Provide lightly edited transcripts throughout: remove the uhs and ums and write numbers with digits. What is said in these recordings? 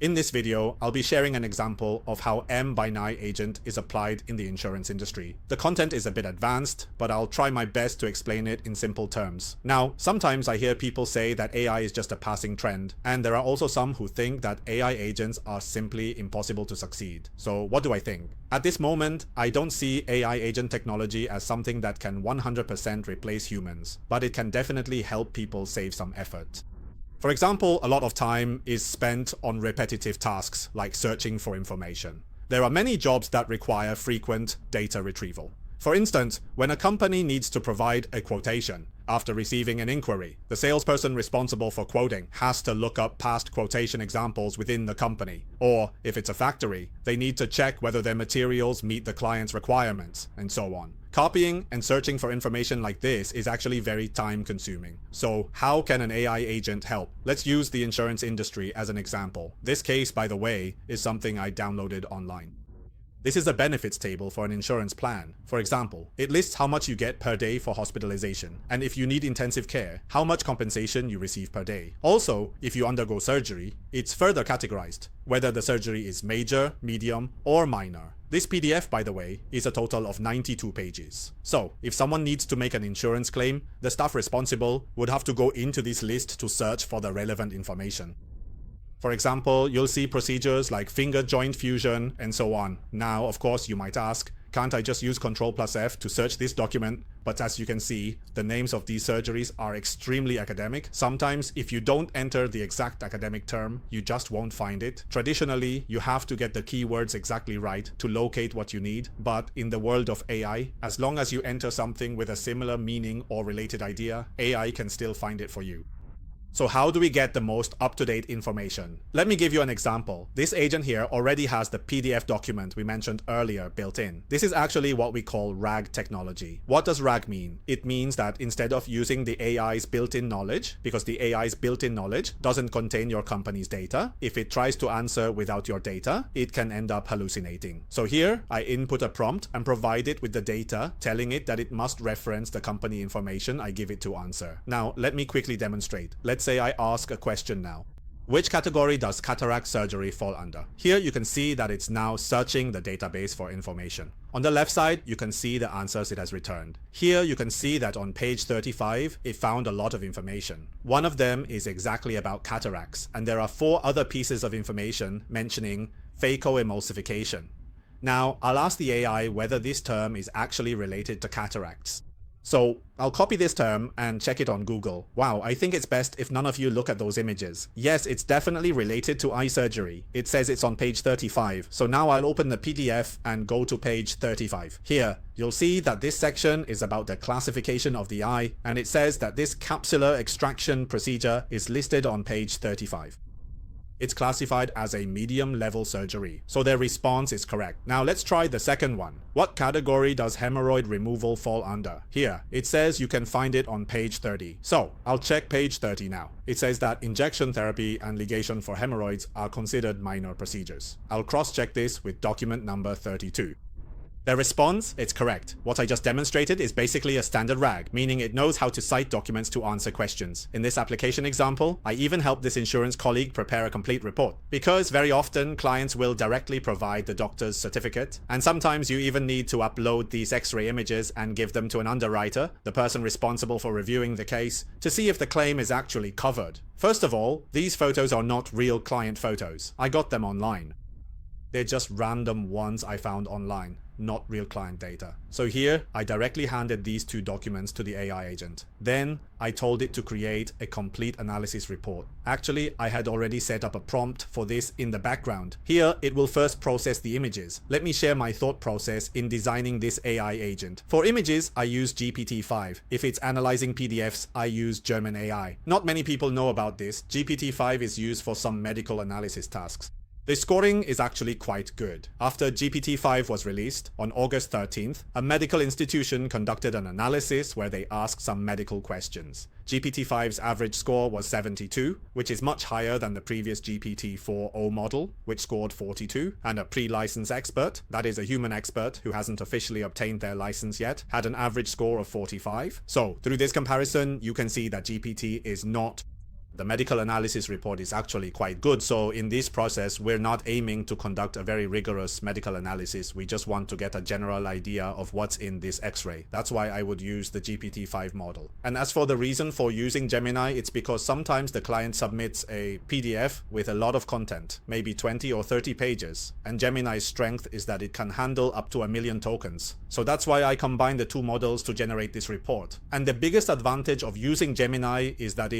In this video, I'll be sharing an example of how M by Nye agent is applied in the insurance industry. The content is a bit advanced, but I'll try my best to explain it in simple terms. Now, sometimes I hear people say that AI is just a passing trend, and there are also some who think that AI agents are simply impossible to succeed. So what do I think? At this moment, I don't see AI agent technology as something that can 100% replace humans, but it can definitely help people save some effort. For example, a lot of time is spent on repetitive tasks like searching for information. There are many jobs that require frequent data retrieval. For instance, when a company needs to provide a quotation after receiving an inquiry, the salesperson responsible for quoting has to look up past quotation examples within the company. Or, if it's a factory, they need to check whether their materials meet the client's requirements, and so on. Copying and searching for information like this is actually very time-consuming. So how can an AI agent help? Let's use the insurance industry as an example. This case, by the way, is something I downloaded online. This is a benefits table for an insurance plan. For example, it lists how much you get per day for hospitalization, and if you need intensive care, how much compensation you receive per day. Also, if you undergo surgery, it's further categorized, whether the surgery is major, medium, or minor. This PDF, by the way, is a total of 92 pages. So, if someone needs to make an insurance claim, the staff responsible would have to go into this list to search for the relevant information. For example, you'll see procedures like finger joint fusion and so on. Now, of course, you might ask, can't I just use Ctrl+F to search this document? But as you can see, the names of these surgeries are extremely academic. Sometimes, if you don't enter the exact academic term, you just won't find it. Traditionally, you have to get the keywords exactly right to locate what you need. But in the world of AI, as long as you enter something with a similar meaning or related idea, AI can still find it for you. So how do we get the most up-to-date information? Let me give you an example. This agent here already has the PDF document we mentioned earlier built in. This is actually what we call RAG technology. What does RAG mean? It means that instead of using the AI's built-in knowledge, because the AI's built-in knowledge doesn't contain your company's data, if it tries to answer without your data, it can end up hallucinating. So here, I input a prompt and provide it with the data, telling it that it must reference the company information I give it to answer. Now, let me quickly demonstrate. Let's say I ask a question now. Which category does cataract surgery fall under? Here you can see that it's now searching the database for information. On the left side, you can see the answers it has returned. Here you can see that on page 35, it found a lot of information. One of them is exactly about cataracts, and there are 4 other pieces of information mentioning phacoemulsification. Now, I'll ask the AI whether this term is actually related to cataracts. So I'll copy this term and check it on Google. Wow, I think it's best if none of you look at those images. Yes, it's definitely related to eye surgery. It says it's on page 35. So now I'll open the PDF and go to page 35. Here, you'll see that this section is about the classification of the eye, and it says that this capsular extraction procedure is listed on page 35. It's classified as a medium-level surgery, so their response is correct. Now let's try the second one. What category does hemorrhoid removal fall under? Here, it says you can find it on page 30. So, I'll check page 30 now. It says that injection therapy and ligation for hemorrhoids are considered minor procedures. I'll cross-check this with document number 32. Their response, it's correct. What I just demonstrated is basically a standard RAG, meaning it knows how to cite documents to answer questions. In this application example, I even helped this insurance colleague prepare a complete report. Because very often, clients will directly provide the doctor's certificate, and sometimes you even need to upload these X-ray images and give them to an underwriter, the person responsible for reviewing the case, to see if the claim is actually covered. First of all, these photos are not real client photos. I got them online. They're just random ones I found online, not real client data. So here, I directly handed these 2 documents to the AI agent. Then, I told it to create a complete analysis report. Actually, I had already set up a prompt for this in the background. Here, it will first process the images. Let me share my thought process in designing this AI agent. For images, I use GPT-5. If it's analyzing PDFs, I use Gemini AI. Not many people know about this. GPT-5 is used for some medical analysis tasks. The scoring is actually quite good. After GPT-5 was released, on August 13th, a medical institution conducted an analysis where they asked some medical questions. GPT-5's average score was 72, which is much higher than the previous GPT-4o model, which scored 42, and a pre-license expert, that is a human expert who hasn't officially obtained their license yet, had an average score of 45. So, through this comparison, you can see that GPT is not The medical analysis report is actually quite good, so in this process we're not aiming to conduct a very rigorous medical analysis. We just want to get a general idea of what's in this X-ray. That's why I would use the GPT-5 model. And as for the reason for using Gemini, it's because sometimes the client submits a PDF with a lot of content, maybe 20 or 30 pages, and Gemini's strength is that it can handle up to 1 million tokens. So that's why I combine the two models to generate this report. And the biggest advantage of using Gemini is that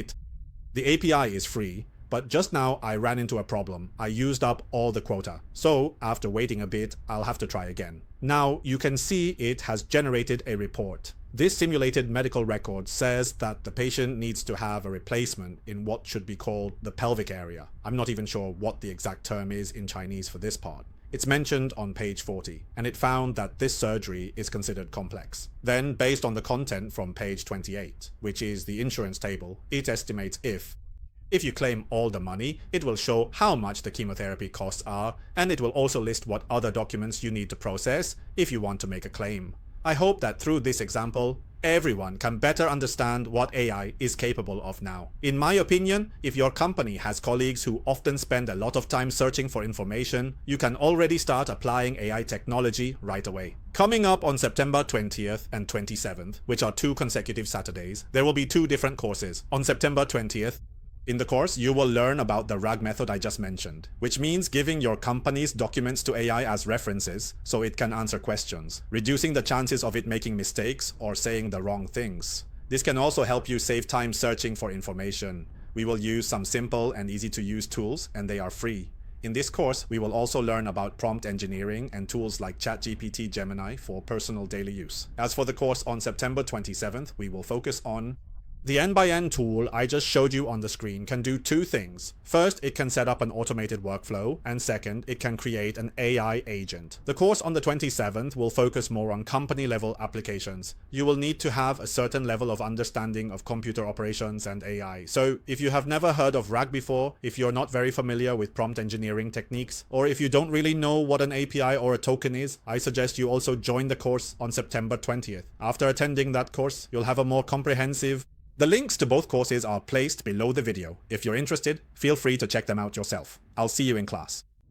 the API is free, but just now I ran into a problem. I used up all the quota. So after waiting a bit, I'll have to try again. Now you can see it has generated a report. This simulated medical record says that the patient needs to have a replacement in what should be called the pelvic area. I'm not even sure what the exact term is in Chinese for this part. It's mentioned on page 40, and it found that this surgery is considered complex. Then, based on the content from page 28, which is the insurance table, it estimates if you claim all the money, it will show how much the chemotherapy costs are, and it will also list what other documents you need to process if you want to make a claim. I hope that through this example, everyone can better understand what AI is capable of now. In my opinion, if your company has colleagues who often spend a lot of time searching for information, you can already start applying AI technology right away. Coming up on September 20th and 27th, which are 2 consecutive Saturdays, there will be 2 different courses. On September 20th, in the course, you will learn about the RAG method I just mentioned, which means giving your company's documents to AI as references so it can answer questions, reducing the chances of it making mistakes or saying the wrong things. This can also help you save time searching for information. We will use some simple and easy to use tools, and they are free. In this course, we will also learn about prompt engineering and tools like ChatGPT Gemini for personal daily use. As for the course on September 27th, we will focus on the N/N tool I just showed you on the screen can do 2 things. First, it can set up an automated workflow, and second, it can create an AI agent. The course on the 27th will focus more on company-level applications. You will need to have a certain level of understanding of computer operations and AI. So if you have never heard of RAG before, if you're not very familiar with prompt engineering techniques, or if you don't really know what an API or a token is, I suggest you also join the course on September 20th. After attending that course, you'll have a more comprehensive. The links to both courses are placed below the video. If you're interested, feel free to check them out yourself. I'll see you in class.